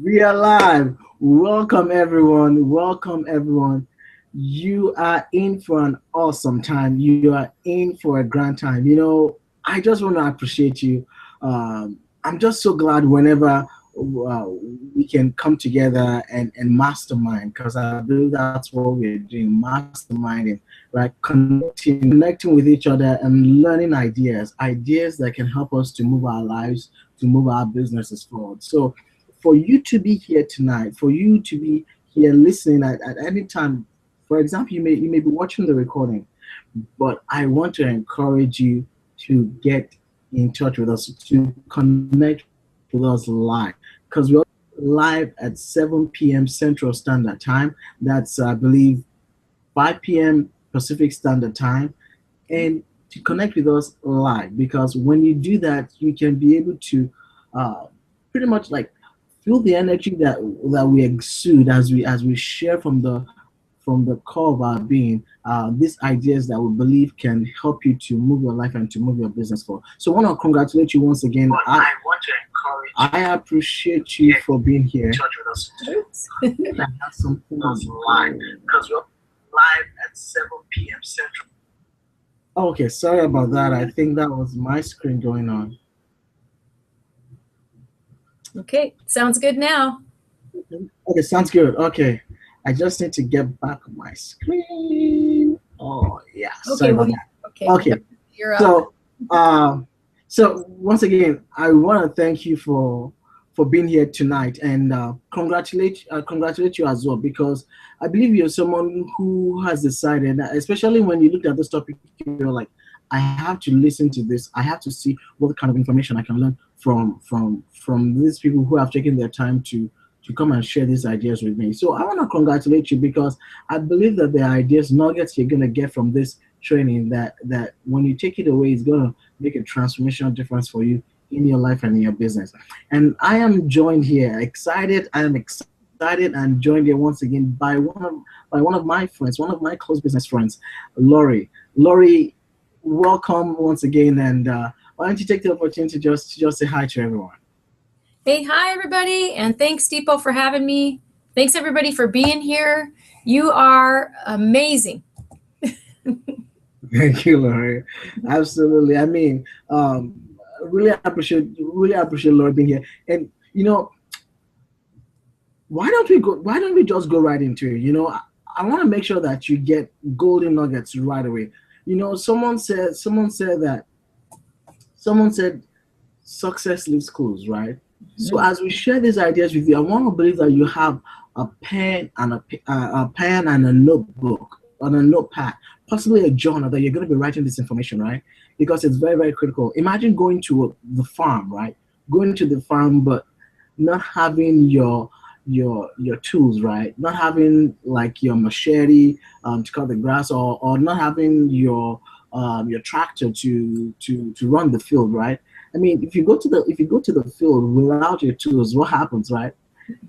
We are live. Welcome everyone. Welcome everyone. You are in for an awesome time. You are in for a grand time. I just want to appreciate you. I'm just so glad whenever we can come together and mastermind, because I believe that's what we're doing, masterminding, right? Connecting with each other and learning ideas that can help us to move our lives, to move our businesses forward. So for you to be here tonight, for you to be here listening at any time, for example, you may be watching the recording, but I want to encourage you to get in touch with us, to connect with us live, because we're live at 7 p.m. Central Standard Time. That's, I believe, 5 p.m. Pacific Standard Time, and to connect with us live, because when you do that, you can be able to uh, pretty much like feel the energy that we exude as we share from the core of our being, these ideas that we believe can help you to move your life and to move your business forward. So I want to congratulate you once again. I want to encourage you. I appreciate you for being here. Touch with us today. I have something live, because we're live at 7 p.m. Central. Okay, sorry about that. I think that was my screen going on. Okay, sounds good now. Okay, sounds good. Okay, I just need to get back on my screen. Oh yeah, sorry about that. Okay, you're up. So once again, I want to thank you for being here tonight, and congratulate you as well, because I believe you're someone who has decided, especially when you looked at this topic, you're like, I have to listen to this. I have to see what kind of information I can learn from these people who have taken their time to come and share these ideas with me. So I want to congratulate you, because I believe that the ideas, nuggets you're gonna get from this training, that when you take it away, it's gonna make a transformational difference for you in your life and in your business. And I am joined here, excited. I am excited and joined here once again by one of my friends, one of my close business friends, Lori. Lori, welcome once again, and why don't you take the opportunity to just say hi to everyone? Hey, hi everybody, and thanks Dipo for having me. Thanks everybody for being here. You are amazing. Thank you, Lori. Absolutely. I mean, really appreciate Lori being here. And why don't we just go right into it? I want to make sure that you get golden nuggets right away. Someone said success leaves clues, right? So as we share these ideas with you, I want to believe that you have a pen and a notebook on a notepad, possibly a journal, that you're going to be writing this information, right? Because it's very, very critical. Imagine going to the farm, right? Going to the farm, but not having your tools, right? Not having like your machete to cut the grass, or not having your tractor to run the field, right? I mean, if you go to the field without your tools, what happens, right?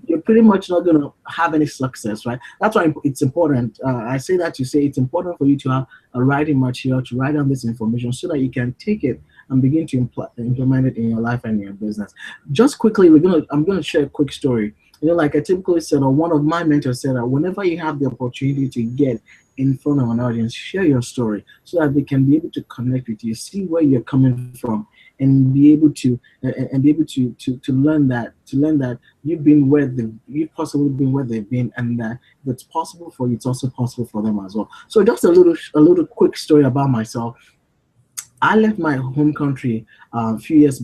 You're pretty much not going to have any success, right? That's why it's important. I say that to say it's important for you to have a writing material to write down this information, so that you can take it and begin to implement it in your life and your business. Just quickly, I'm gonna share a quick story. Like I typically said, or one of my mentors said, that whenever you have the opportunity to get in front of an audience, share your story, so that they can be able to connect with you, see where you're coming from, and be able to learn that you've possibly been where they've been, and that if it's possible for you, it's also possible for them as well. So just a little quick story about myself. I left my home country a few years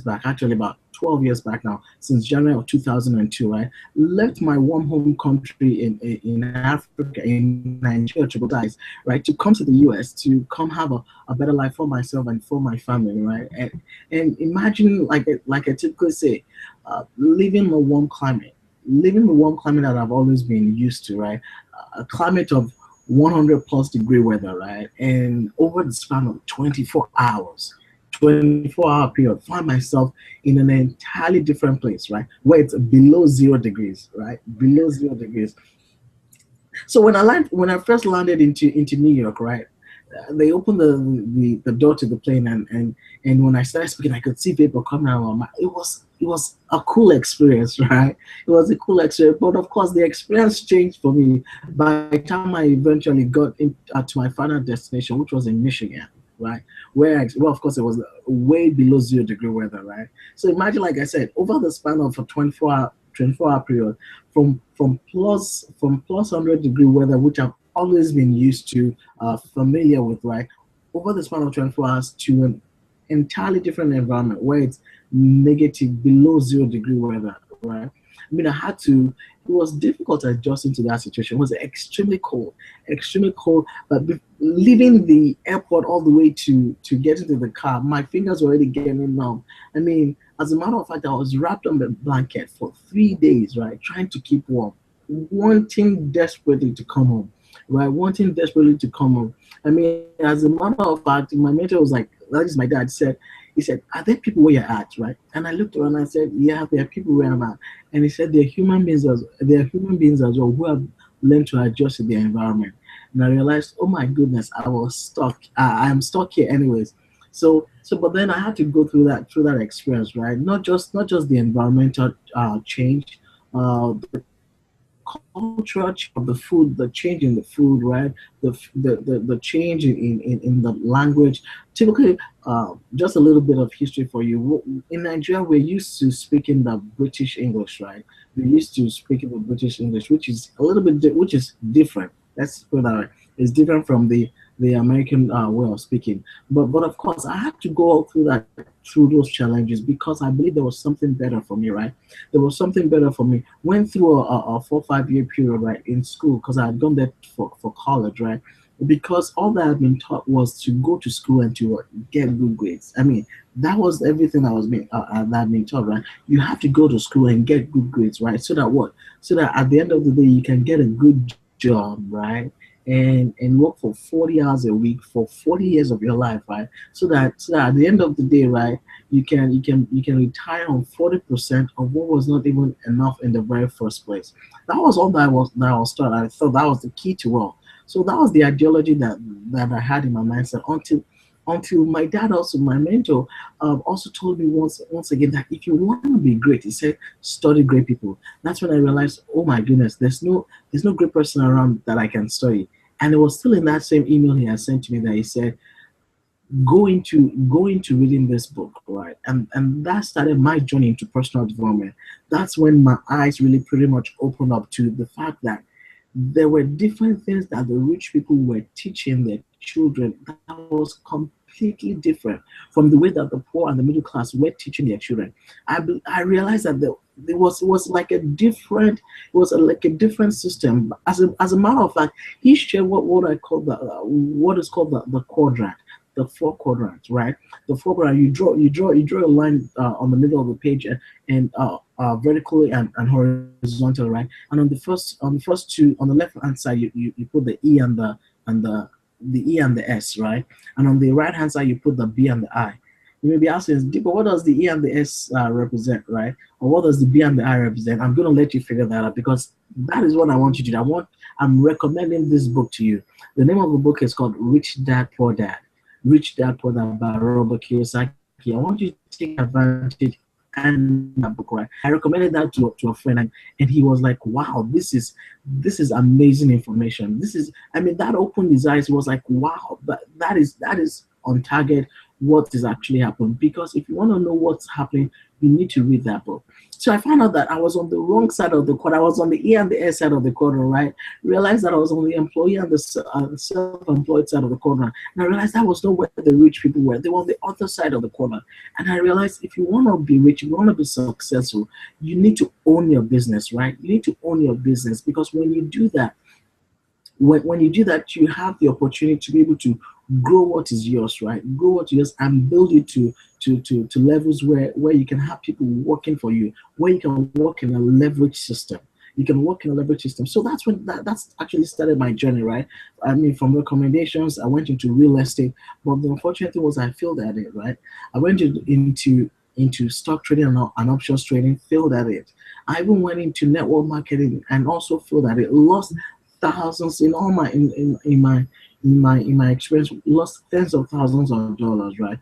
back, actually about 12 years back now, since January of 2002. Right, left my warm home country in Africa, in Nigeria, to be precise, right, to come to the U.S. to come have a better life for myself and for my family, right, and imagine, like I typically say, living the warm climate that I've always been used to, right, a climate of 100 plus degree weather, right? And over the span of 24 hours, 24-hour period, find myself in an entirely different place, right? Where it's below 0 degrees, right? Below 0 degrees. So when I first landed into New York, right? they opened the door to the plane, and when I started speaking, I could see people coming out of my. It was a cool experience, right? It was a cool experience, but of course the experience changed for me by the time I eventually got to my final destination, which was in Michigan, right? Well, of course, it was way below 0 degree weather, right? So imagine, like I said, over the span of a 24-hour period, from plus 100 degree weather, which I've always been used to, familiar with, right? Over the span of 24 hours to an entirely different environment where it's negative below 0 degree weather, right? I mean, I had to. It was difficult adjusting to that situation. It was extremely cold. But leaving the airport all the way to get into the car, my fingers were already getting numb. I mean, as a matter of fact, I was wrapped on the blanket for 3 days, right, trying to keep warm, wanting desperately to come home, right, wanting desperately to come home. I mean, as a matter of fact, my mentor was like, that is my dad said, he said, "Are there people where you're at?" Right? And I looked around and I said, "Yeah, there are people where I'm at." And he said, "There are human beings as well who have learned to adjust to their environment." And I realized, oh my goodness, I was stuck. I'm stuck here, anyways. But then I had to go through that experience, right? Not just the environmental change, the cultural change of the food, the change in the food, right? The change in the language. Typically, just a little bit of history for you. In Nigeria, we're used to speaking the British English, right? We're used to speaking the British English, which is a little bit, which is different. Let's put that way. It's different from the American way of speaking. But of course, I had to go through those challenges because I believe there was something better for me, right? There was something better for me. Went through a 4 5 year period, right, in school because I had gone there for college, right? Because all that I've been taught was to go to school and to get good grades. I mean, that was everything that I've been taught, right? You have to go to school and get good grades, right? So that what? So that at the end of the day, you can get a good job, right? And work for 40 hours a week for 40 years of your life, right? So that at the end of the day, right, you can retire on 40% of what was not even enough in the very first place. That was all that I was taught. I thought that was the key to wealth. So that was the ideology that I had in my mindset until my dad, also my mentor, also told me once again that if you want to be great, he said, study great people. That's when I realized, oh my goodness, there's no great person around that I can study. And it was still in that same email he had sent to me that he said, go into reading this book, right? And that started my journey into personal development. That's when my eyes really pretty much opened up to the fact that there were different things that the rich people were teaching their children that was completely different from the way that the poor and the middle class were teaching their children. I realized that it was like a different, like a different system. As a matter of fact, he shared what I call what is called the quadrant, the four quadrants, right? The four quadrant. You draw a line on the middle of the page, and vertically and horizontally, right? And on the first two, on the left hand side, you put the E and the E and the S, right? And on the right hand side, you put the B and the I. You may be asking, Deepa, what does the E and the S represent, right? Or what does the B and the I represent? I'm going to let you figure that out because that is what I want you to do. I'm recommending this book to you. The name of the book is called Rich Dad Poor Dad. Rich Dad Poor Dad by Robert Kiyosaki. I want you to take advantage and read that book, right? I recommended that to a friend, and he was like, "Wow, this is amazing information. I mean, that opened his eyes. He was like, "Wow, that is on target. What is actually happening?" Because if you want to know what's happening, you need to read that book. So I found out that I was on the wrong side of the quad. I was on the E and the S side of the quadrant, right? Realized that I was on the employee and the self-employed side of the quadrant, and I realized that was not where the rich people were. They were on the other side of the quadrant. And I realized if you want to be rich, if you want to be successful, you need to own your business, right? You need to own your business because when you do that, you have the opportunity to be able to grow what is yours, right? Grow what is yours and build it to levels where you can have people working for you, where you can work in a leverage system. You can work in a leverage system. So that's actually started my journey, right? I mean, from recommendations, I went into real estate, but the unfortunate thing was I failed at it, right? I went into stock trading and options trading, failed at it. I even went into network marketing and also failed at it. Lost thousands in all my in my in my experience, lost tens of thousands of dollars, right?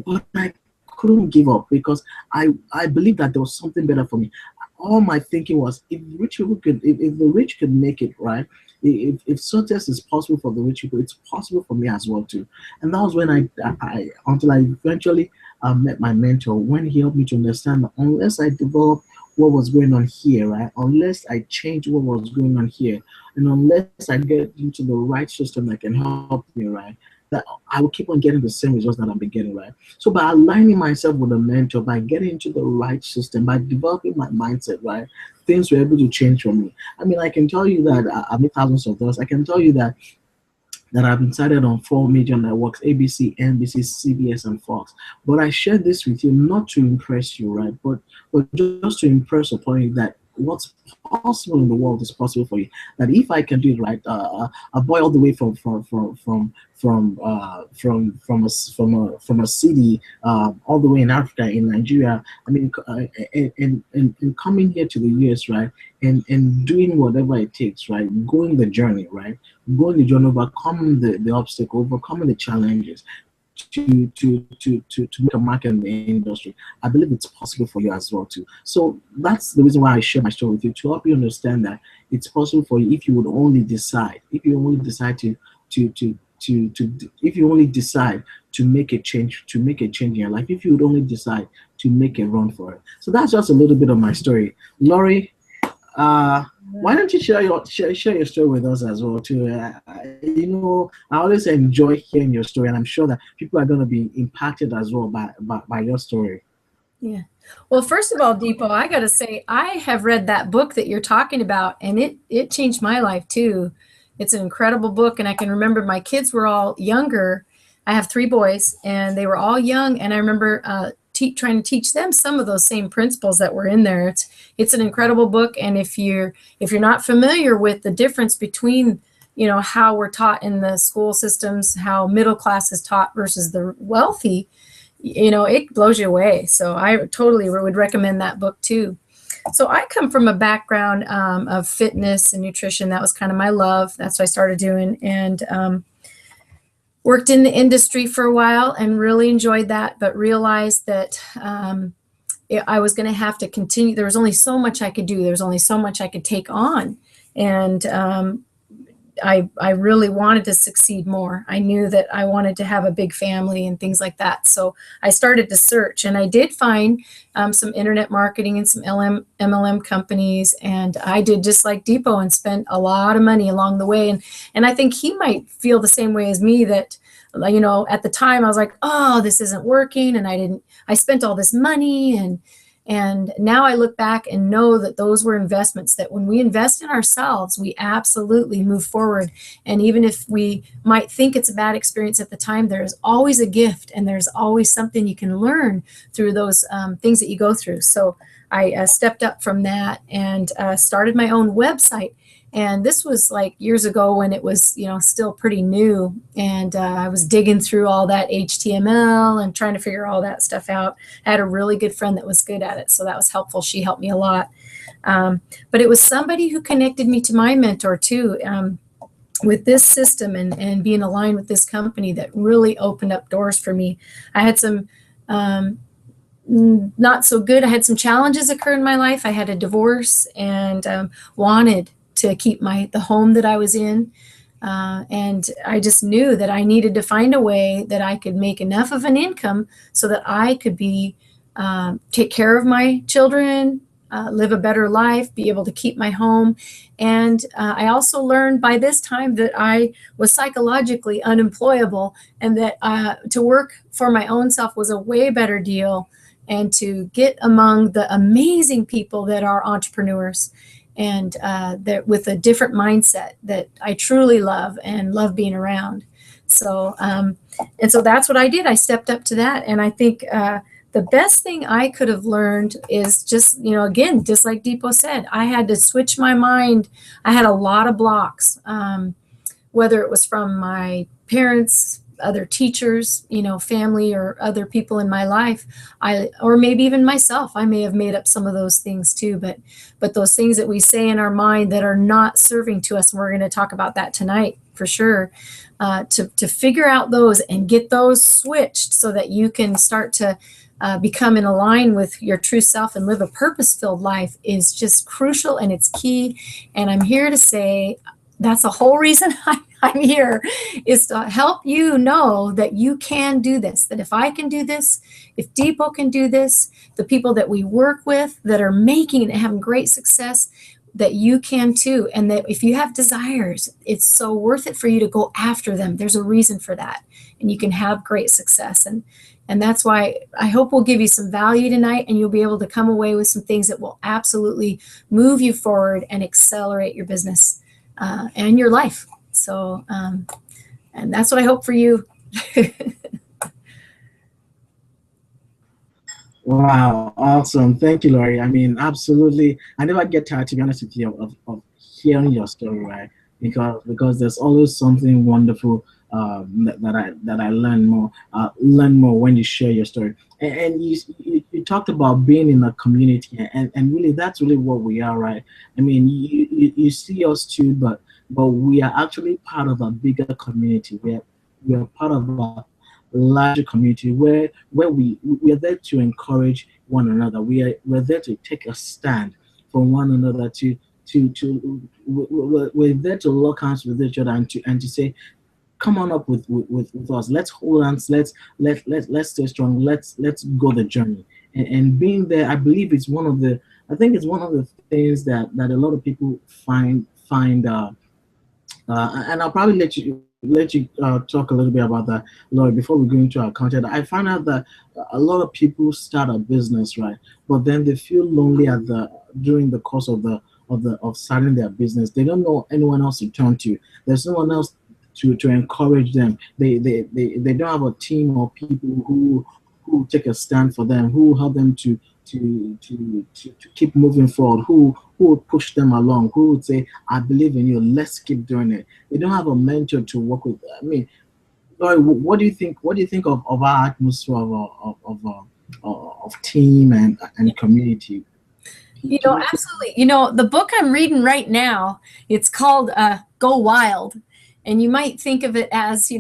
But I couldn't give up because I believed that there was something better for me. All my thinking was, if the rich could make it, right? If success is possible for the rich people, it's possible for me as well too. And that was when I until I eventually met my mentor, when he helped me to understand that unless I develop what was going on here, right? Unless I change what was going on here, and unless I get into the right system that can help me, right? That I will keep on getting the same results that I've been getting, right? So by aligning myself with a mentor, by getting into the right system, by developing my mindset, right, things were able to change for me. I mean, I can tell you that I made thousands of dollars. I can tell you that I've been cited on four major networks: ABC, NBC, CBS, and Fox. But I share this with you not to impress you, right? But just to impress upon you that what's possible in the world is possible for you. That if I can do it right, a boy all the way from a city all the way in Africa, in Nigeria. I mean, and coming here to the US, right, and doing whatever it takes, right, going the journey, right, going the journey, overcoming the obstacle, overcoming the challenges to make a mark in the industry. I believe it's possible for you as well too. So that's the reason why I share my story with you, to help you understand that it's possible for you if you would only decide, if you only decide if you only decide to make a change in your life, if you would only decide to make a run for it. So that's just a little bit of my story. Laurie, why don't you share your story with us as well too? I always enjoy hearing your story, and I'm sure that people are going to be impacted as well by your story. Yeah. Well, first of all, Dipo, I got to say, I have read that book that you're talking about, and it changed my life too. It's an incredible book, and I can remember my kids were all younger. I have three boys, and they were all young, and I remember trying to teach them some of those same principles that were in there. It's an incredible book, and if you're not familiar with the difference between how we're taught in the school systems, how middle class is taught versus the wealthy, it blows you away. So I totally would recommend that book too. So I come from a background of fitness and nutrition. That was kind of my love. That's what I started doing, and worked in the industry for a while and really enjoyed that, but realized that I was going to have to continue. There was only so much I could do. There was only so much I could take on. And I really wanted to succeed more. I knew that I wanted to have a big family and things like that. So I started to search, and I did find some internet marketing and some MLM companies. And I did just like Dipo and spent a lot of money along the way. And I think he might feel the same way as me, that at the time I was like, oh, this isn't working. And I spent all this money, and now I look back and know that those were investments, that when we invest in ourselves, we absolutely move forward. And even if we might think it's a bad experience at the time, there's always a gift, and there's always something you can learn through those things that you go through. So I stepped up from that and started my own website. And this was like years ago when it was, still pretty new. And I was digging through all that HTML and trying to figure all that stuff out. I had a really good friend that was good at it, so that was helpful. She helped me a lot. But it was somebody who connected me to my mentor too, with this system and being aligned with this company, that really opened up doors for me. I had some not so good. I had some challenges occur in my life. I had a divorce and wanted to keep the home that I was in. And I just knew that I needed to find a way that I could make enough of an income so that I could take care of my children, live a better life, be able to keep my home. And I also learned by this time that I was psychologically unemployable, and that to work for my own self was a way better deal, and to get among the amazing people that are entrepreneurs, and that with a different mindset that I truly love and love being around. So so that's what I did. I stepped up to that. And I think the best thing I could have learned is just, again, just like Dipo said, I had to switch my mind. I had a lot of blocks, whether it was from my parents, other teachers, family, or other people in my life, or maybe even myself. I may have made up some of those things too, but those things that we say in our mind that are not serving to us, and we're going to talk about that tonight. for sure, to figure out those and get those switched so that you can start to become in line with your true self and live a purpose-filled life is just crucial, and it's key. And I'm here to say that's the whole reason I'm here, is to help you know that you can do this, that if I can do this, if Dipo can do this, the people that we work with that are making and having great success, that you can too. And that if you have desires, it's so worth it for you to go after them. There's a reason for that, and you can have great success. And that's why I hope we'll give you some value tonight, and you'll be able to come away with some things that will absolutely move you forward and accelerate your business and your life. So, and that's what I hope for you. Wow, awesome. Thank you, Laurie. I mean, absolutely. I never get tired, to be honest with you, of hearing your story, right? Because there's always something wonderful that I learn more when you share your story. And you talked about being in a community, and really that's really what we are, right? I mean, you see us too, but we are actually part of a bigger community. We are part of a larger community where we are there to encourage one another. We're there to take a stand for one another, we're there to lock hands with each other, and to say, come on up with us. Let's hold hands. Let's stay strong. Let's go the journey. And being there, I believe I think it's one of the things that a lot of people find and I'll probably let you talk a little bit about that, Laurie, before we go into our content. I found out that a lot of people start a business, right? But then they feel lonely during the course of starting their business. They don't know anyone else to turn to. There's no one else to encourage them. They don't have a team or people who take a stand for them, who help them to keep moving forward, who would push them along, who would say, I believe in you, let's keep doing it. They don't have a mentor to work with. I mean, Laurie, what do you think? What do you think of our atmosphere of team and community? Absolutely. The book I'm reading right now, it's called Go Wild. And you might think of it as,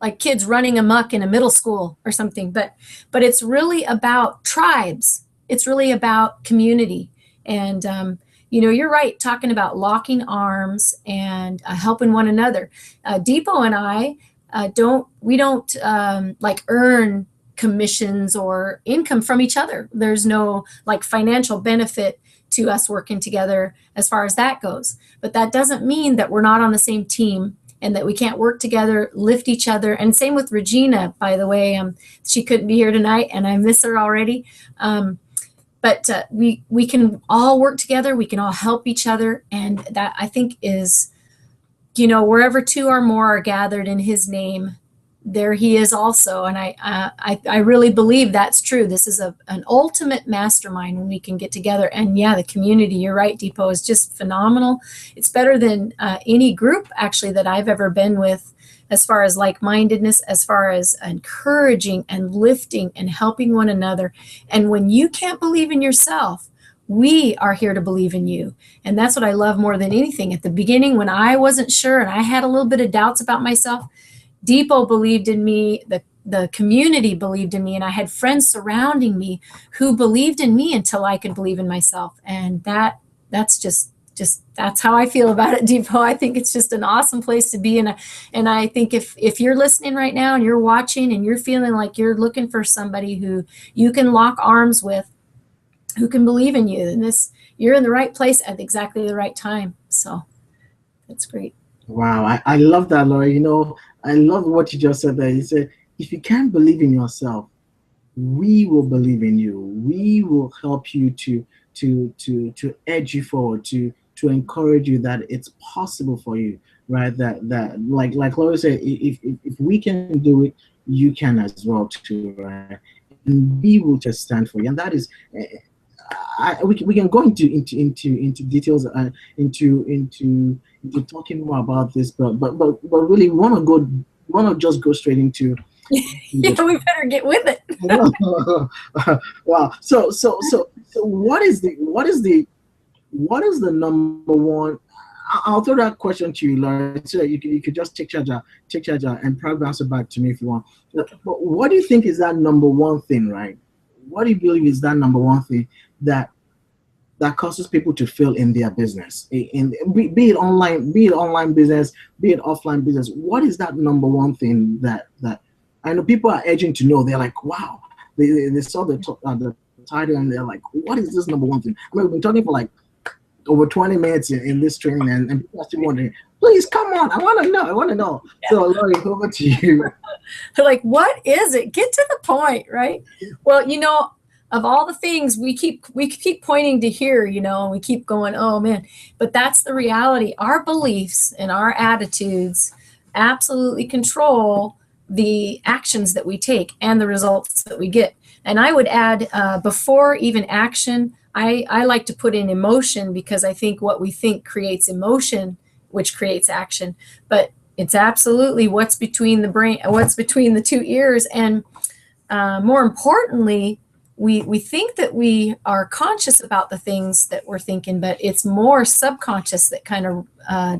like kids running amok in a middle school or something, but it's really about tribes. It's really about community. And, you're right, talking about locking arms and helping one another. Dipo and I don't like earn commissions or income from each other. There's no like financial benefit to us working together as far as that goes. But that doesn't mean that we're not on the same team and that we can't work together, lift each other. And same with Regina, by the way. She couldn't be here tonight, and I miss her already. But we can all work together. We can all help each other. And that, I think, is, wherever two or more are gathered in his name, there he is also. And I really believe that's true. This is an ultimate mastermind when we can get together. And yeah, the community, you're right, Dipo, is just phenomenal. It's better than any group actually that I've ever been with, as far as like-mindedness, as far as encouraging and lifting and helping one another. And when you can't believe in yourself, we are here to believe in you. And that's what I love more than anything. At the beginning, when I wasn't sure and I had a little bit of doubts about myself, Dipo believed in me, the community believed in me, and I had friends surrounding me who believed in me until I could believe in myself. And that's just that's how I feel about it, Dipo. I think it's just an awesome place to be in. And I think if you're listening right now and you're watching and you're feeling like you're looking for somebody who you can lock arms with, who can believe in you, then you're in the right place at exactly the right time. So that's great. Wow, I love that, Laurie. I love what you just said there. You said, if you can't believe in yourself, we will believe in you. We will help you to edge you forward, to encourage you that it's possible for you, right? That like Laurie said, if we can do it, you can as well too, right? And we will just stand for you. And that is we can go into details into talking more about this, but really want to just go straight into yeah, we better get with it. Wow. So what is the number one? I'll throw that question to you, Lauren, so that you could just take charge and probably answer back to me if you want. Okay. But what do you think is that number one thing, right? What do you believe is that number one thing that causes people to fail in their business? Be it online, be it online business, be it offline business. What is that number one thing that I know people are edging to know? They're like, wow, they saw the title and they're like, what is this number one thing? I mean, we've been talking for like over 20 minutes in this training, and people are still wondering, please come on, I want to know, I want to know. So Laurie, over to you. They're like, what is it? Get to the point, right? Well, of all the things we keep pointing to here, and we keep going, oh man, but that's the reality. Our beliefs and our attitudes absolutely control the actions that we take and the results that we get. And I would add, before even action, I like to put in emotion, because I think what we think creates emotion, which creates action. But it's absolutely what's between the brain, what's between the two ears. And more importantly, we think that we are conscious about the things that we're thinking, but it's more subconscious that kind of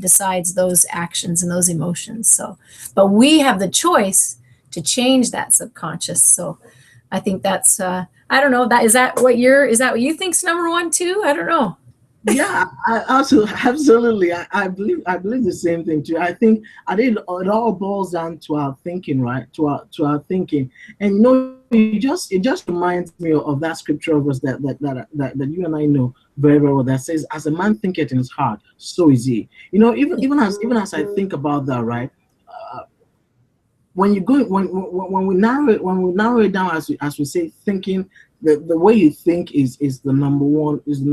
decides those actions and those emotions. So, but we have the choice to change that subconscious. So I think that's, I don't know, is that what you think's number one too? I don't know. Yeah, absolutely. I believe the same thing too. I think it all boils down to our thinking, right? To our thinking, and it just reminds me of that scripture verse that you and I know very very well, that says, "As a man thinketh in his heart, so is he." Even as I think about that, right? When you go when we narrow it down, as we say, thinking, the way you think is the number one reason,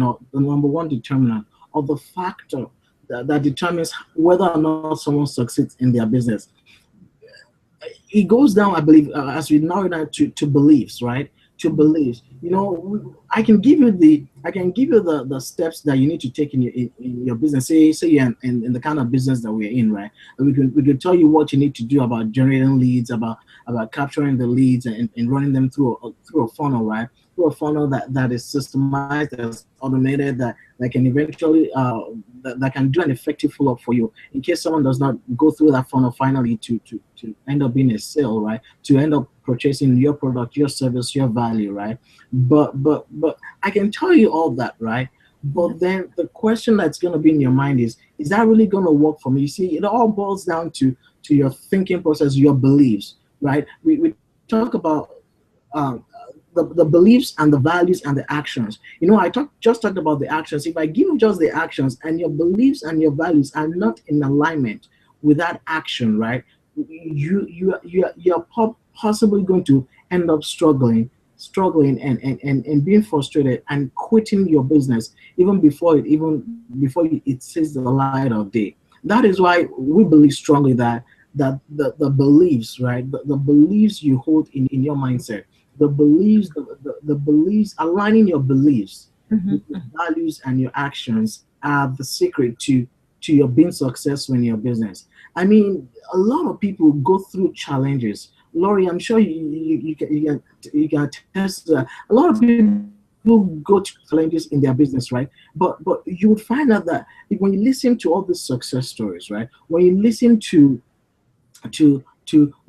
or the number one determinant, or the factor that determines whether or not someone succeeds in their business. It goes down, I believe, as we narrow it down to beliefs, right? To beliefs. I can give you the steps that you need to take in your business. Say you're in the kind of business that we're in, right? And we can tell you what you need to do about generating leads, about capturing the leads, and running them through a funnel, right? Through a funnel that is systemized, that's automated, that can eventually that can do an effective follow-up for you in case someone does not go through that funnel finally to end up being a sale, right? To end up purchasing your product, your service, your value, right? But I can tell you all that, right? But then the question that's going to be in your mind is that really going to work for me? You see, it all boils down to your thinking process, your beliefs, right? We talk about um, the beliefs and the values and the actions. Just talked about the actions. If I give you just the actions, and your beliefs and your values are not in alignment with that action, right? You're possibly going to end up struggling and being frustrated and quitting your business even before it sees the light of day. That is why we believe strongly that the beliefs, right? The beliefs you hold in your mindset, the beliefs, aligning your beliefs with your values and your actions are the secret to your being successful in your business. I mean, a lot of people go through challenges. Laurie, I'm sure you can attest to that. A lot of people go through challenges in their business, right? But you would find out that when you listen to all the success stories, right? When you listen to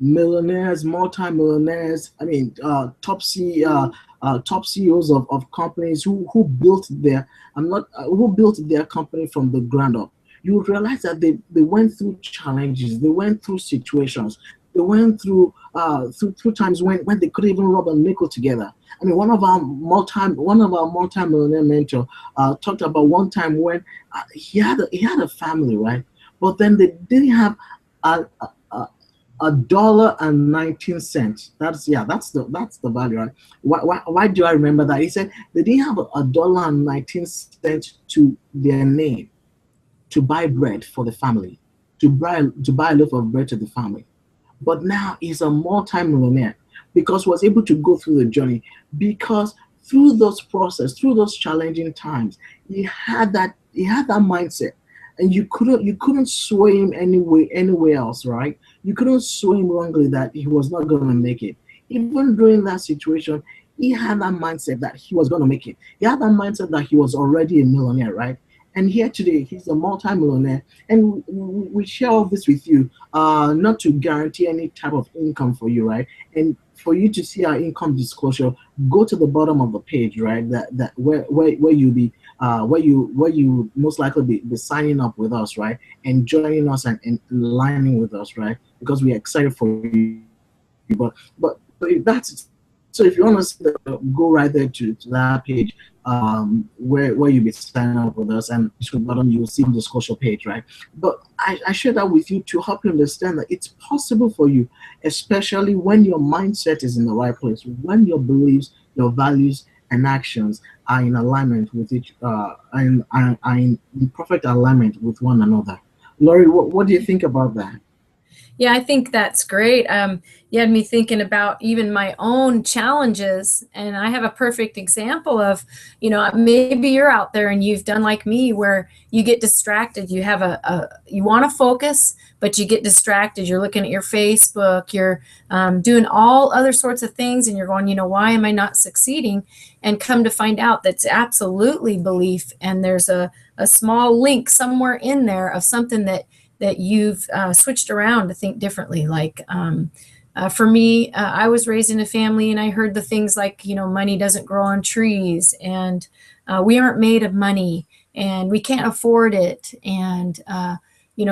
millionaires, multi-millionaires. I mean, top CEOs of companies who built their who built their company from the ground up. You would realize that they went through challenges, they went through situations, they went through times when they couldn't even rub a nickel together. I mean, one of our multi-millionaire mentor talked about one time when he had a family, right? But then they didn't have a, $1.19. That's the value, right? Why do I remember that? He said they didn't have $1.19 to their name to buy bread for the family, to buy a loaf of bread to the family. But now he's a multi-millionaire because he was able to go through the journey, because through those process, through those challenging times, he had that mindset, and you couldn't sway him anywhere else, right? You couldn't sway him wrongly that he was not going to make it. Even during that situation, he had that mindset that he was going to make it. He had that mindset that he was already a millionaire, right? And here today, he's a multimillionaire. And we share all this with you, not to guarantee any type of income for you, right? And for you to see our income disclosure, go to the bottom of the page, right? That where you be where you most likely be signing up with us, right? And joining us and aligning with us, right? Because we're excited for you. But that's it. So if you want to see go right there to that page, where you be signing up with us, and scroll bottom, you will see the disclosure page, right? But I share that with you to help you understand that it's possible for you, especially when your mindset is in the right place, when your beliefs, your values, and actions are in alignment with each, and are in perfect alignment with one another. Laurie, what do you think about that? Yeah, I think that's great. You had me thinking about even my own challenges, and I have a perfect example of, maybe you're out there and you've done like me, where you get distracted. You have you want to focus, but you get distracted. You're looking at your Facebook, you're doing all other sorts of things, and you're going, why am I not succeeding? And come to find out that's absolutely belief, and there's a small link somewhere in there of something that you've switched around to think differently. Like for me, I was raised in a family and I heard the things like, money doesn't grow on trees, and we aren't made of money, and we can't afford it. And,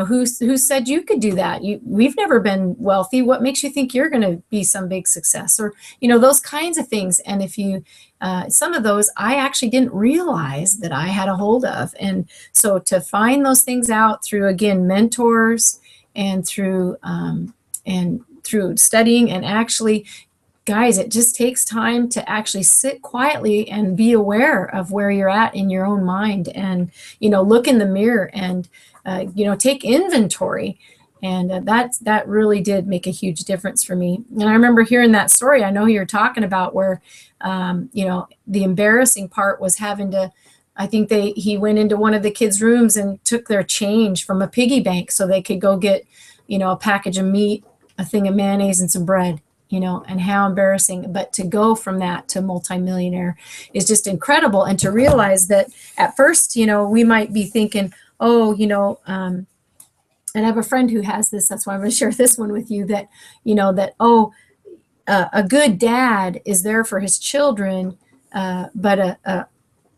who said you could do that? We've never been wealthy. What makes you think you're going to be some big success? Or, those kinds of things. And if you, some of those I actually didn't realize that I had a hold of. And so to find those things out through, again, mentors, and through studying, and actually, guys, it just takes time to actually sit quietly and be aware of where you're at in your own mind, and look in the mirror, and take inventory. And that really did make a huge difference for me. And I remember hearing that story. I know you're talking about where the embarrassing part was having to, I think he went into one of the kids' rooms and took their change from a piggy bank so they could go get a package of meat, a thing of mayonnaise, and some bread. And how embarrassing. But to go from that to multimillionaire is just incredible. And to realize that at first, we might be thinking, oh, and I have a friend who has this. That's why I'm going to share this one with you, that, a good dad is there for his children, but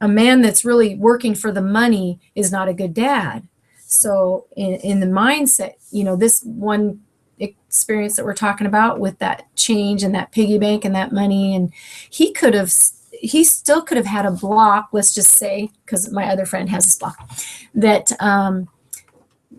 a man that's really working for the money is not a good dad. So in the mindset, this one experience that we're talking about with that change and that piggy bank and that money, and he still could have had a block, let's just say, because my other friend has this block, that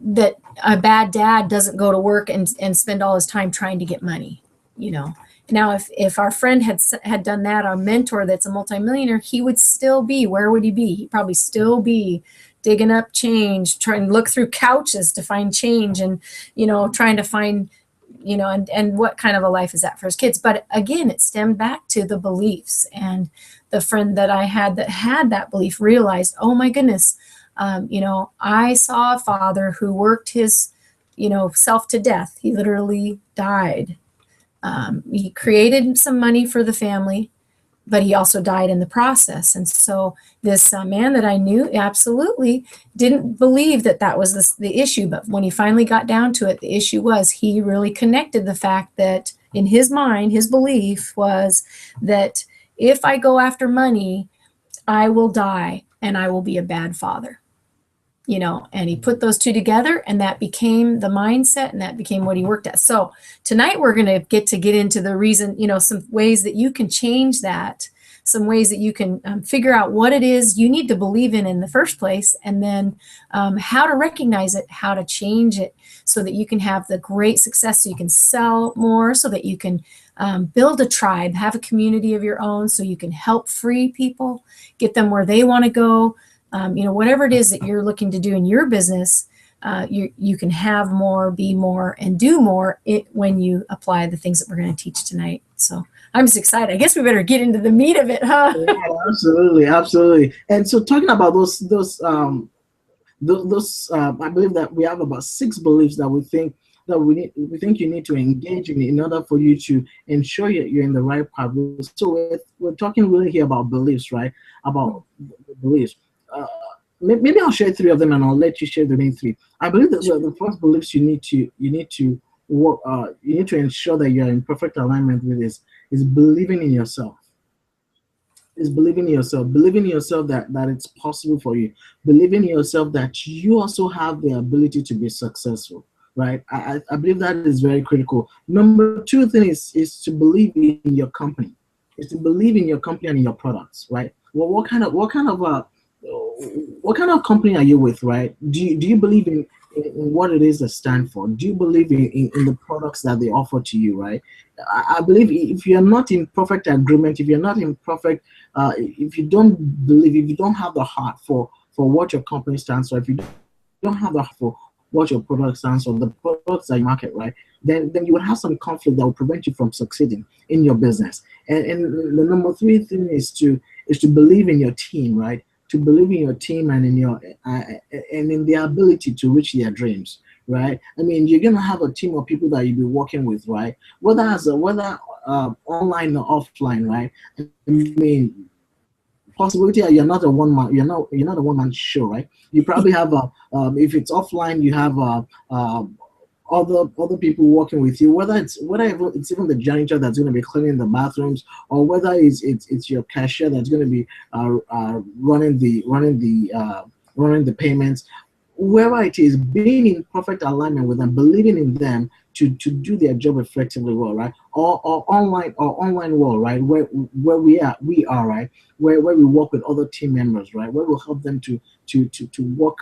that a bad dad doesn't go to work and spend all his time trying to get money. Now if our friend had done that, our mentor that's a multimillionaire, he would still be, where would he be? He'd probably still be digging up change, trying to look through couches to find change, and trying to find, and what kind of a life is that for his kids? But again, it stemmed back to the beliefs. And the friend that I had that had that belief realized, oh my goodness, I saw a father who worked his self to death. He literally died. He created some money for the family, but he also died in the process. And so this man that I knew absolutely didn't believe that was the issue. But when he finally got down to it, the issue was he really connected the fact that in his mind, his belief was that if I go after money, I will die and I will be a bad father. And he put those two together, and that became the mindset, and that became what he worked at. So tonight we're going to get into the reason, some ways that you can change that, some ways that you can figure out what it is you need to believe in the first place, and then how to recognize it, how to change it so that you can have the great success, so you can sell more, so that you can build a tribe, have a community of your own, so you can help free people, get them where they want to go. Whatever it is that you're looking to do in your business, you can have more, be more, and do more when you apply the things that we're going to teach tonight. So I'm just excited. I guess we better get into the meat of it, huh? Yeah, absolutely, absolutely. And so, talking about I believe that we have about 6 beliefs that we think you need to engage in order for you to ensure you're in the right path. So we're talking really here about beliefs, right? About beliefs. Uh, maybe I'll share three of them, and I'll let you share the main three. I believe that the first beliefs you need to work, you need to ensure that you're in perfect alignment with is believing in yourself. Is believing in yourself, believing in yourself that it's possible for you, believing in yourself that you also have the ability to be successful, right? I believe that is very critical. Number two thing is to believe in your company, is to believe in your company and in your products, right? Well, what kind of company are you with, right? Do you believe in what it is they stand for? Do you believe in the products that they offer to you, right? I believe if you're not in perfect agreement, if you're not in perfect, if you don't believe, if you don't have the heart for what your company stands for, if you don't have the heart for what your product stands for, the products that you market, right? Then you would have some conflict that will prevent you from succeeding in your business. And the number three thing is to believe in your team, right? To believe in your team and in your and in their ability to reach their dreams, right? I mean, you're gonna have a team of people that you'll be working with, right? Whether online or offline, right? I mean, possibility you're not a one man, you're not a one man show, right? You probably have a if it's offline, you have other people working with you, whether it's even the janitor that's going to be cleaning the bathrooms, or whether it's your cashier that's going to be running the payments, whoever it is, being in perfect alignment with them, believing in them to do their job effectively well, right? Or online world, right? Where we are, right? Where we work with other team members, right? Where we'll help them to work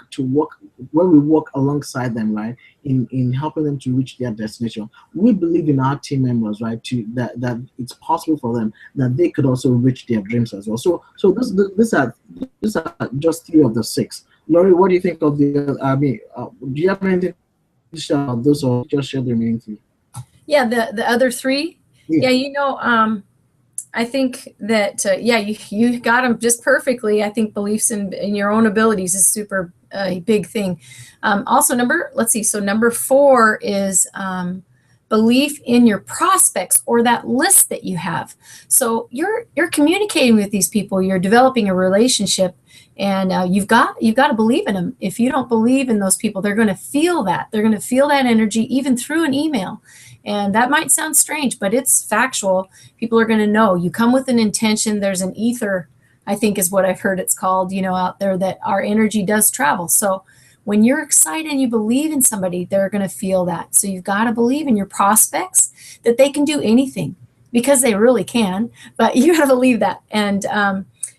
where we work alongside them, right? In helping them to reach their destination. We believe in our team members, right? That it's possible for them that they could also reach their dreams as well. So these are just three of the six. Laurie, what do you think of the? I mean, do you have anything to share about those, or just share the remaining three? Yeah, the other three. Yeah. Yeah, I think that yeah, you got them just perfectly. I think beliefs in your own abilities is super big thing. Also, let's see. So number four is belief in your prospects or that list that you have. So you're communicating with these people. You're developing a relationship, and you've got to believe in them. If you don't believe in those people, they're going to feel that. They're going to feel that energy even through an email. And that might sound strange, but it's factual. People are going to know. You come with an intention. There's an ether, I think is what I've heard it's called, out there, that our energy does travel. So when you're excited and you believe in somebody, they're going to feel that. So you've got to believe in your prospects that they can do anything, because they really can, but you got to believe that. And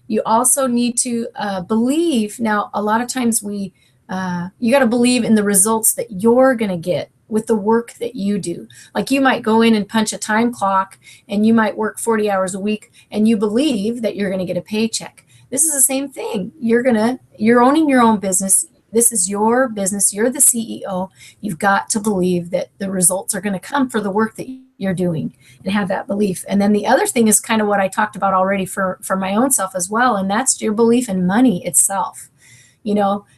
you also need to believe. Now, a lot of times you got to believe in the results that you're going to get with the work that you do. Like, you might go in and punch a time clock, and you might work 40 hours a week, and you believe that you're going to get a paycheck. This is the same thing. You're owning your own business. This is your business. You're the CEO. You've got to believe that the results are going to come for the work that you're doing, and have that belief. And then the other thing is kind of what I talked about already for my own self as well. And that's your belief in money itself.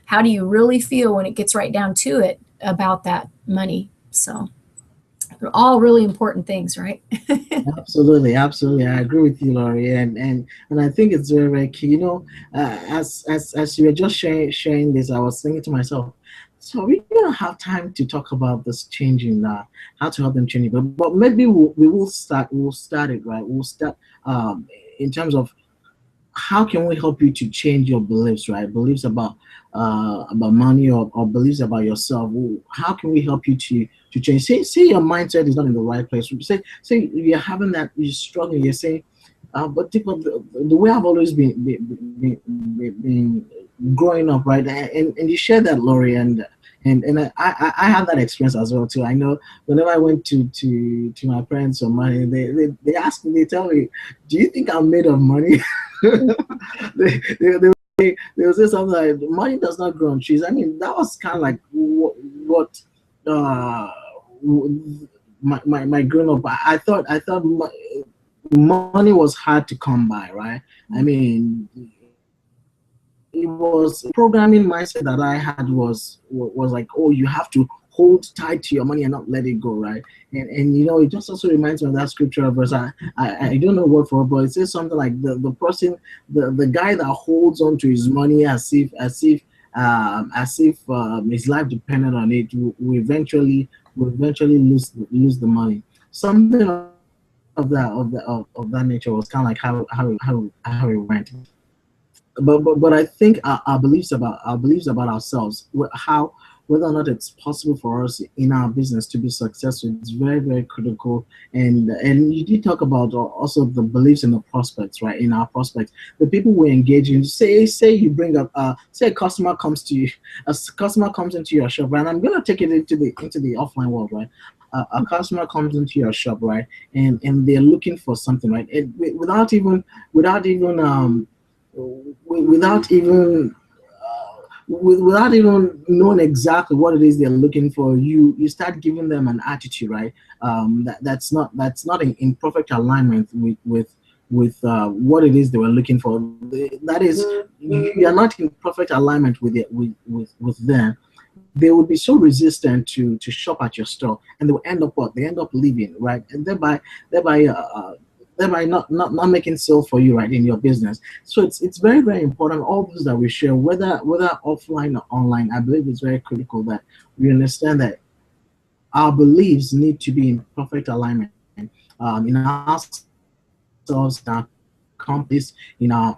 How do you really feel when it gets right down to it about that money? So they're all really important things, right? Absolutely, absolutely. I agree with you, Laurie, and I think it's very, very key. As you were just sharing this, I was thinking to myself, so we don't have time to talk about this changing, how to help them change it, but maybe we'll start it, right? We'll start in terms of how can we help you to change your beliefs, right? Beliefs about money, or beliefs about yourself. How can we help you to change? Say your mindset is not in the right place. Say you're having that, you're struggling. You're saying, but the way I've always been growing up, right? And you share that, Laurie, and I have that experience as well too. I know whenever I went to my parents for money, they ask me, they tell me, "Do you think I'm made of money?" they will say something like, "Money does not grow on trees." I mean, that was kind of like what uh, my growing up. I thought money was hard to come by, right? I mean, it was programming mindset that I had was like, oh, you have to hold tight to your money and not let it go, right? And it just also reminds me of that scripture verse. I don't know word for it, but it says something like the person, the guy that holds on to his money as if as if his life depended on it. We eventually lose the money. Something of that nature was kind of like how it went. But I think our beliefs about ourselves, how whether or not it's possible for us in our business to be successful, it's very critical. And you did talk about also the beliefs in the prospects, right? In our prospects, the people we engage in. Say you bring up say a customer comes to you, customer comes into your shop, and I'm gonna take it into the offline world, right? A customer comes into your shop, right? And they're looking for something, right? Without even without even without even knowing exactly what it is they're looking for, you start giving them an attitude, right? That's not in perfect alignment with what it is they were looking for. That is, you are not in perfect alignment with it with them. They would be so resistant to shop at your store, and they will end up what they end up leaving, right? And thereby thereby not making sale for you, right, in your business. So it's very important, all those that we share, whether offline or online. I believe it's very critical that we understand that our beliefs need to be in perfect alignment, in ourselves, in our companies, in our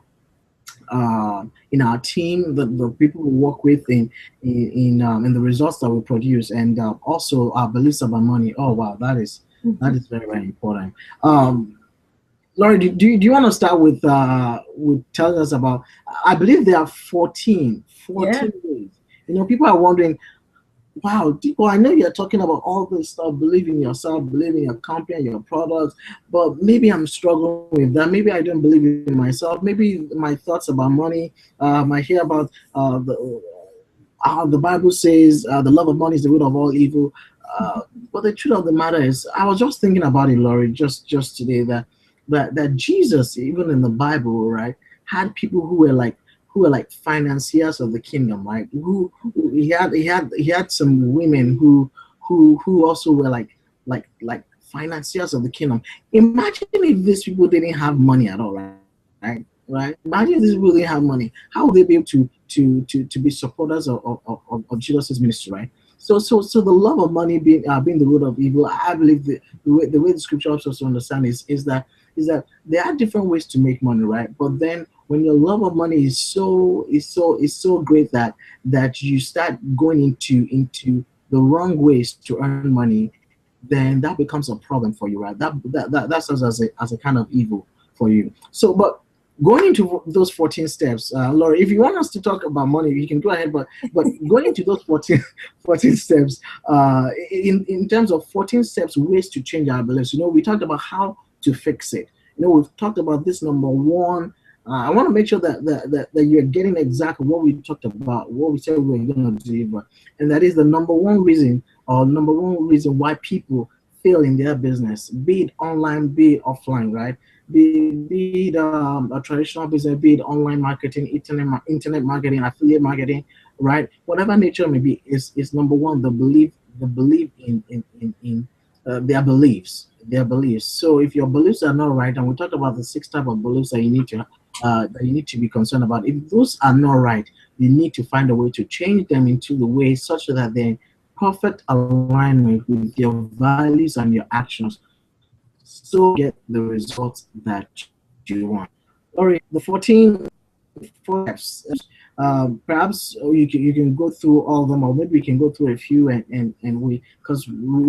team, the people we work with, in the results that we produce, and also our beliefs about money. Oh wow, that is very important. Laurie, do you want to start with telling us about? I believe there are 14 Yeah. ways. People are wondering, wow, Dipo, I know you're talking about all this stuff, believe in yourself, believe in your company, your products, but maybe I'm struggling with that. Maybe I don't believe in myself. Maybe my thoughts about money, I hear about the Bible says the love of money is the root of all evil. But the truth of the matter is, I was just thinking about it, Laurie, just today, that Jesus, even in the Bible, right, had people who were like financiers of the kingdom, right? Who he had some women who also were like financiers of the kingdom. Imagine if these people didn't have money at all, right? Imagine if these people didn't have money. How would they be able to be supporters of Jesus' ministry, right? So the love of money being the root of evil. I believe the way the scripture helps us to understand is that there are different ways to make money, right? But then when your love of money is so great that you start going into the wrong ways to earn money, then that becomes a problem for you, right? That serves as a kind of evil for you. So, but going into those 14 steps, Laura, if you want us to talk about money, you can go ahead. But going into those 14 steps, in terms of 14 steps, ways to change our beliefs. We talked about how to fix it. We've talked about this number one. I want to make sure that you're getting exactly what we talked about, what we said we were going to deliver, and that is the number one reason why people fail in their business, be it online, be it offline, right? Be it a traditional business, be it online marketing, internet marketing, affiliate marketing, right? Whatever nature may be, is number one, the belief in their beliefs. So if your beliefs are not right, and we talked about the six type of beliefs that you need to be concerned about. If those are not right, you need to find a way to change them into the way such that they're in perfect alignment with your values and your actions, so that you can get the results that you want. Laurie, the 14 steps. Perhaps you can go through all of them, or maybe we can go through a few, and we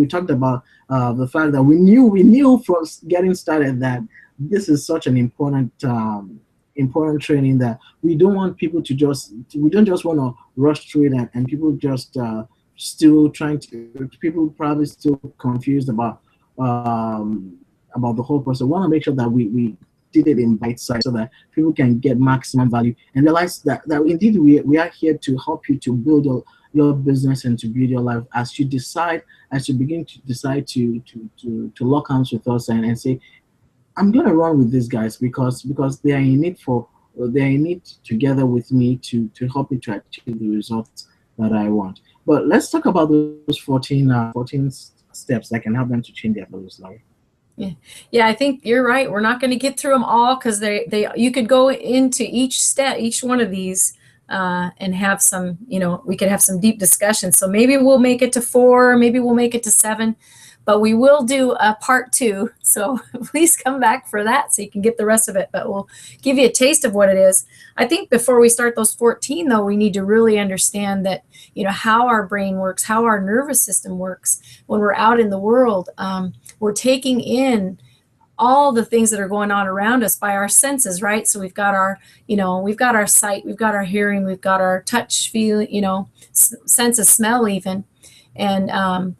talked about the fact that we knew from getting started that this is such an important training, that we don't just want to rush through it, and people just still trying to people probably still confused about the whole process. We want to make sure that we did it in bite size so that people can get maximum value and realize that indeed we are here to help you to build your business and to build your life as you begin to decide to lock arms with us and say, I'm gonna run with these guys because they are in it together with me to help me to achieve the results that I want. But let's talk about those 14 steps that can help them to change their beliefs, Larry. Yeah. Yeah, I think you're right. We're not going to get through them all because you could go into each step, each one of these and have some, we could have some deep discussions. So maybe we'll make it to 4, maybe we'll make it to 7, but we will do a part 2. So please come back for that so you can get the rest of it. But we'll give you a taste of what it is. I think before we start those 14, though, we need to really understand that, how our brain works, how our nervous system works. When we're out in the world, we're taking in all the things that are going on around us by our senses, right? So we've got our, we've got our sight, we've got our hearing, we've got our touch, feel, sense of smell even. And,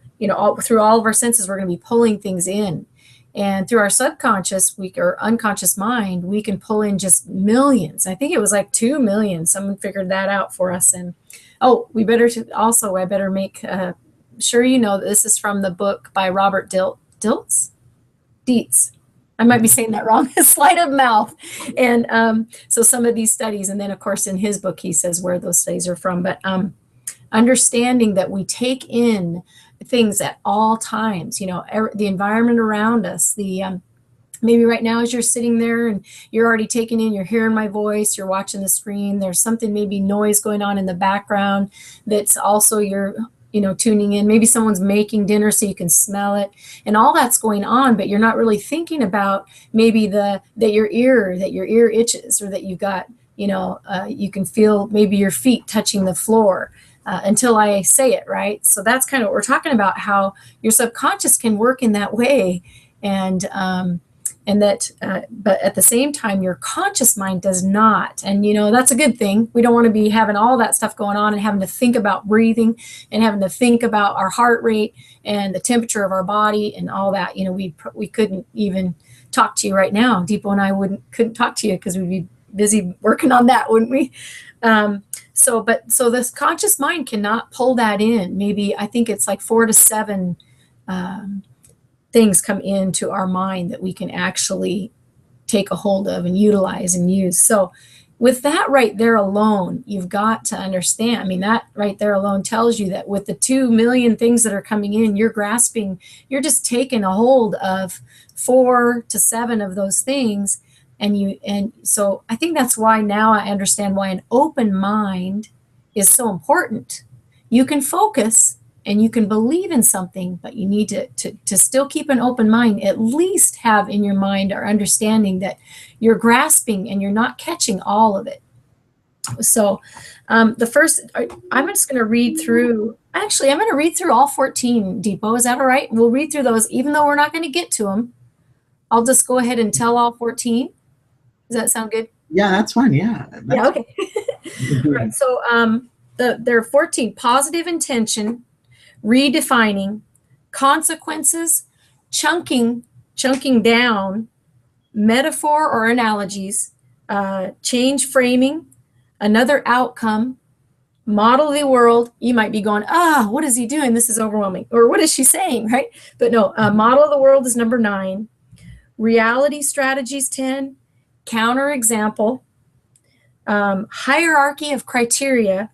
through all of our senses, we're going to be pulling things in. And through our subconscious, or unconscious mind, we can pull in just millions. I think it was like 2 million. Someone figured that out for us. And, I better make sure that this is from the book by Robert Dietz. I might be saying that wrong. Sleight of mouth. And so some of these studies, and then of course in his book he says where those studies are from. But understanding that we take in things at all times, the environment around us, maybe right now as you're sitting there and you're already taking in, you're hearing my voice, you're watching the screen, there's something, maybe noise going on in the background that's also you're tuning in. Maybe someone's making dinner so you can smell it, and all that's going on, but you're not really thinking about maybe that your ear itches, or that you've got, you can feel maybe your feet touching the floor until I say it, right? So that's kind of what we're talking about, how your subconscious can work in that way. And that, but at the same time, your conscious mind does not. And, that's a good thing. We don't want to be having all that stuff going on and having to think about breathing and having to think about our heart rate and the temperature of our body and all that. We couldn't even talk to you right now. Dipo and I couldn't talk to you because we'd be busy working on that, wouldn't we? So this conscious mind cannot pull that in. Maybe I think it's like 4 to 7 things come into our mind that we can actually take a hold of and utilize and use. So with that right there alone, you've got to understand. I mean, that right there alone tells you that with the 2 million things that are coming in, you're just taking a hold of 4 to 7 of those things. And so I think that's why now I understand why an open mind is so important. You can focus and you can believe in something, but you need to still keep an open mind, at least have in your mind or understanding that you're grasping and you're not catching all of it. So the first, I'm just going to read through, I'm going to read through all 14, Dipo. Is that all right? We'll read through those, even though we're not going to get to them. I'll just go ahead and tell all 14. Does that sound good? Yeah, that's fine. Yeah. Yeah, okay. All right, so there are 14: positive intention, redefining, consequences, chunking down, metaphor or analogies, change framing, another outcome, model the world. You might be going, what is he doing? This is overwhelming. Or what is she saying, right? But no, model the world is number 9. Reality strategies 10. Counter example. Hierarchy of criteria,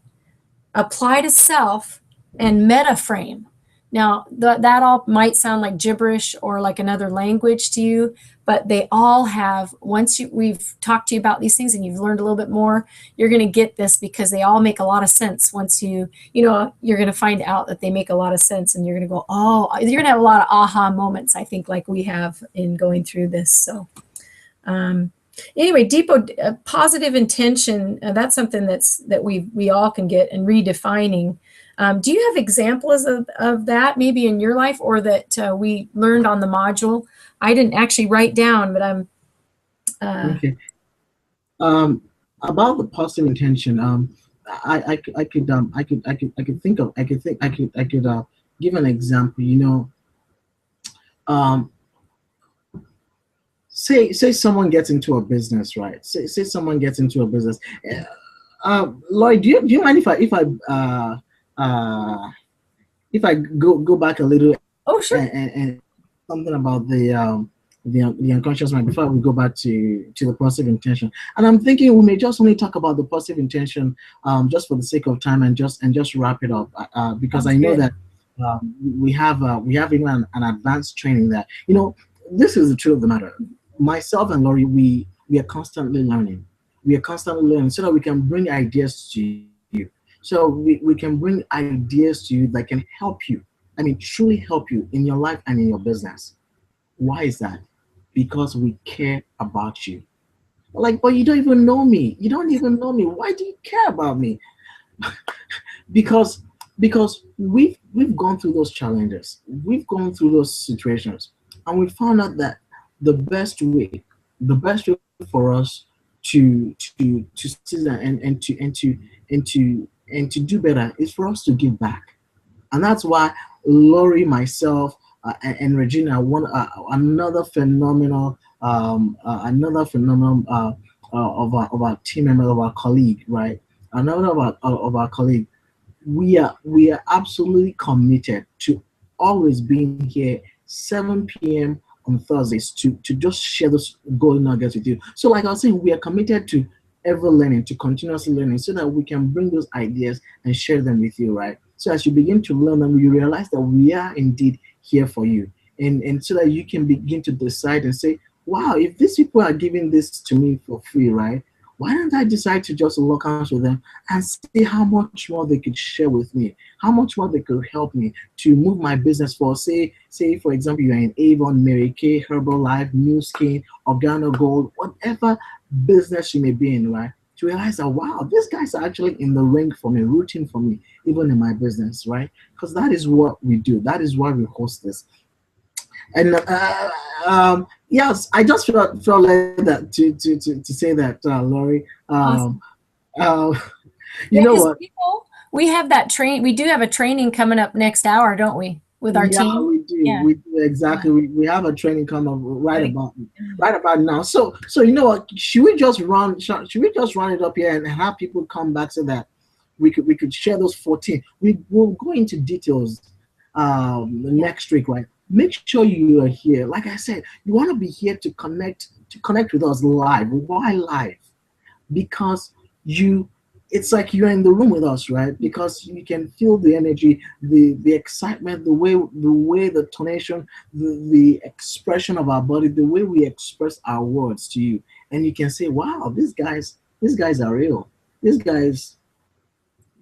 apply to self, and meta frame. Now, that all might sound like gibberish or like another language to you, but they all have, we've talked to you about these things and you've learned a little bit more, you're going to get this because they all make a lot of sense. Once you're going to find out that they make a lot of sense, and you're going to go, you're going to have a lot of aha moments, I think, like we have in going through this. So, anyway, Dipo, positive intention, that's something that we all can get, and redefining. Do you have examples of that maybe in your life, or that we learned on the module? I didn't actually write down, but I'm okay. About the positive intention, I could give an example. Say someone gets into a business, right? Say someone gets into a business. Lloyd, do you mind if I go back a little? Oh, sure. And something about the unconscious mind before we go back to the positive intention. And I'm thinking we may just only talk about the positive intention just for the sake of time, and just wrap it up because I know that we have even an advanced training that this is the truth of the matter. Myself and Laurie, we are constantly learning. We are constantly learning so that we can bring ideas to you. So we can bring ideas to you that can help you. I mean, truly help you in your life and in your business. Why is that? Because we care about you. Like, but you don't even know me. You don't even know me. Why do you care about me? Because we've gone through those challenges. We've gone through those situations, and we found out that the best way, the best way for us to succeed and to do better is for us to give back. And that's why Lori, myself, and Regina, one another phenomenal of our team member, of our colleague, right? Another of our colleague, we are absolutely committed to always being here 7 p.m. on Thursdays to just share those golden nuggets with you. So, like I was saying, we are committed to ever learning, to continuously learning, so that we can bring those ideas and share them with you, right? So as you begin to learn them, you realize that we are indeed here for you, and so that you can begin to decide and say, wow, if these people are giving this to me for free, right? Why don't I decide to just lock arms with them and see how much more they could share with me, how much more they could help me to move my business for, say for example, you're in Avon, Mary Kay, Herbalife, New Skin, Organo Gold, whatever business you may be in, right? To realize that wow, these guys are actually in the ring for me, rooting for me, even in my business, right? Because that is what we do. That is why we host this. And yes, I just felt like that to say that, Laurie. Awesome. Uh, you Yeah, know because what? people, we have that train. We do have a training coming up next hour, don't we, with our Yeah, team? we do. Yeah. We do Yeah. exactly. We have a training come up Gotta- right about now. So you know what? Should we just run it up here and have people come back so that we could share those 14. We will go into details Yeah. next week, right? Make sure you are here. Like I said, you want to be here to connect with us live. Why live? Because you it's like you're in the room with us, right? Because you can feel the energy, the excitement, the way the tonation, the expression of our body, the way we express our words to you, and you can say, wow, these guys are real. These guys,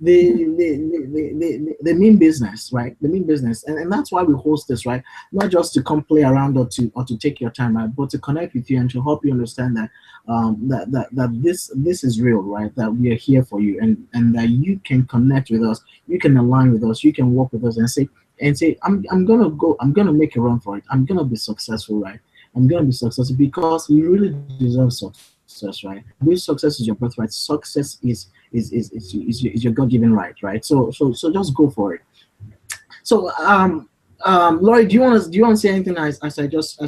they mean business, right? They mean business, and that's why we host this, right? Not just to come play around or to take your time, right? But to connect with you and to help you understand that that this is real, right? That we are here for you, and that you can connect with us, you can align with us, you can work with us, and say, I'm gonna make a run for it. I'm gonna be successful, right? I'm gonna be successful because you really deserve success, right? I believe success is your birthright. Success is your God-given right, right? So just go for it. So Laurie, do you want to say anything as I just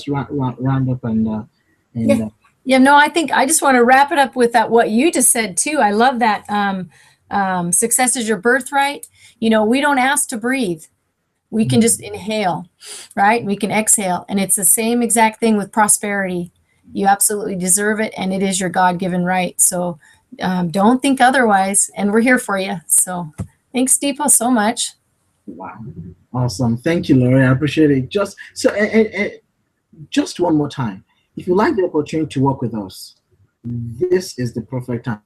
round up and Yeah. Yeah. No, I think I just want to wrap it up with that, what you just said too. I love that. Success is your birthright. We don't ask to breathe. We can just inhale, right? We can exhale. And it's the same exact thing with prosperity. You absolutely deserve it, and it is your God given right. So don't think otherwise. And we're here for you. So thanks, Deepa, so much. wow, awesome. Thank you, Laurie. I appreciate it. Just one more time. If you like the opportunity to work with us, this is the perfect time.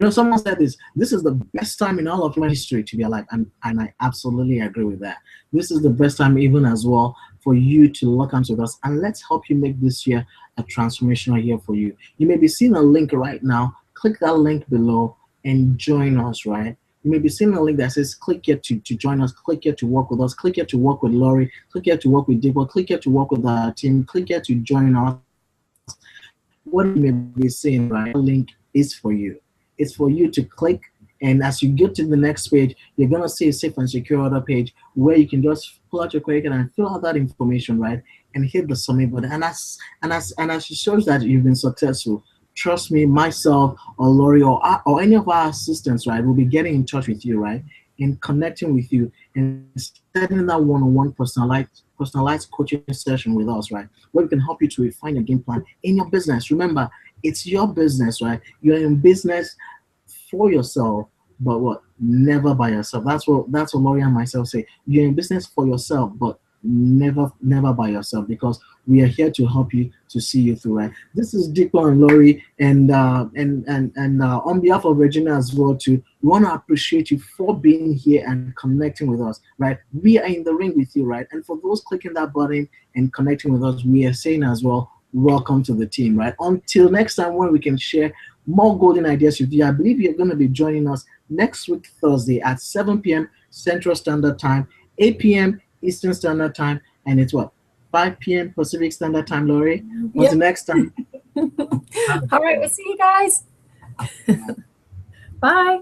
Someone said this is the best time in all of human history to be alive, and I absolutely agree with that. This is the best time even as well for you to lock arms with us, and let's help you make this year a transformational year for you. You may be seeing a link right now. Click that link below and join us, right? You may be seeing a link that says click here to join us, click here to work with us, click here to work with Laurie, click here to work with Dipo, click here to work with our team, click here to join us. Whatever you may be seeing, right? That link is for you. It's for you to click, and as you get to the next page, you're gonna see a safe and secure other page where you can just pull out your credit card and fill out that information, right? And hit the submit button. And as it shows that you've been successful, trust me, myself or Laurie or any of our assistants, right, will be getting in touch with you, right, and connecting with you and setting that one-on-one personalized coaching session with us, right, where we can help you to refine your game plan in your business. Remember, it's your business, right? You're in business for yourself, but what? Never by yourself. That's what Laurie and myself say. You're in business for yourself, but never by yourself, because we are here to help you, to see you through. Right. This is Dipo and Lori, and on behalf of Regina as well too, we want to appreciate you for being here and connecting with us. Right. We are in the ring with you. Right. And for those clicking that button and connecting with us, we are saying as well, welcome to the team. Right. Until next time, when we can share more golden ideas with you. I believe you're going to be joining us next week, Thursday at 7 p.m. Central Standard Time, 8 p.m. Eastern Standard Time, and it's what? 5 p.m. Pacific Standard Time, Lori. Until Yep. next time. All right, we'll see you guys. Bye.